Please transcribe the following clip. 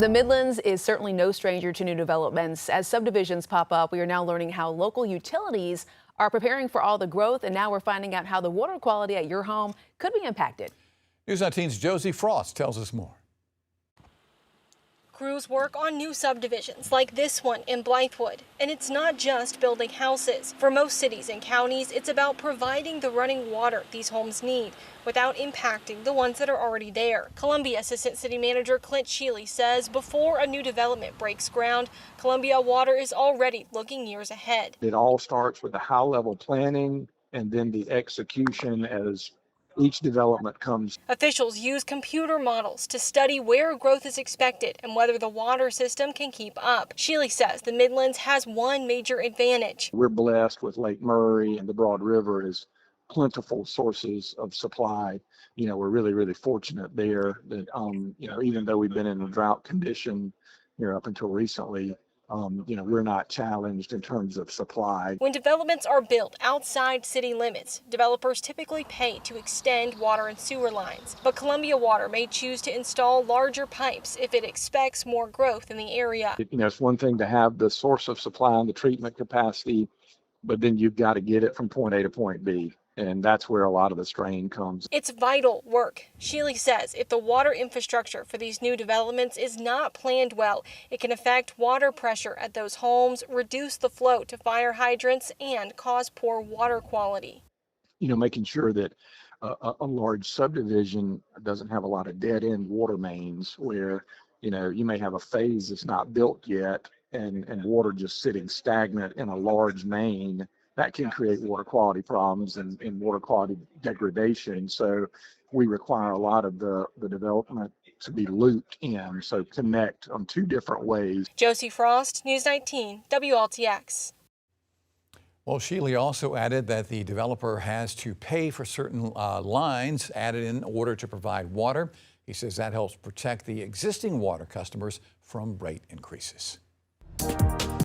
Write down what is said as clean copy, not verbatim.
The Midlands is certainly no stranger to new developments. As subdivisions pop up, we are now learning how local utilities are preparing for all the growth, and now we're finding out how the water quality at your home could be impacted. News 19's Josie Frost tells us more. Crews work on new subdivisions like this one in Blythewood. And it's not just building houses. For most cities and counties, it's about providing the running water these homes need without impacting the ones that are already there. Columbia Assistant City Manager Clint Sheely says before a new development breaks ground, Columbia Water is already looking years ahead. It all starts with the high-level planning and then the execution as each development comes. Officials use computer models to study where growth is expected and whether the water system can keep up. Sheely says the Midlands has one major advantage. We're blessed with Lake Murray and the Broad River as plentiful sources of supply. We're really fortunate there that, even though we've been in a drought condition here up until recently, we're not challenged in terms of supply. When developments are built outside city limits, developers typically pay to extend water and sewer lines. But Columbia Water may choose to install larger pipes if it expects more growth in the area. It's one thing to have the source of supply and the treatment capacity, but then you've got to get it from point A to point B. And that's where a lot of the strain comes. It's vital work. Sheely says if the water infrastructure for these new developments is not planned well, it can affect water pressure at those homes, reduce the flow to fire hydrants, and cause poor water quality. Making sure that a large subdivision doesn't have a lot of dead-end water mains where, you may have a phase that's not built yet and water just sitting stagnant in a large main. That can create water quality problems and water quality degradation. So we require a lot of the development to be looped in, so connect on two different ways. Josie Frost, News 19, WLTX. Well, Sheely also added that the developer has to pay for certain lines added in order to provide water. He says that helps protect the existing water customers from rate increases.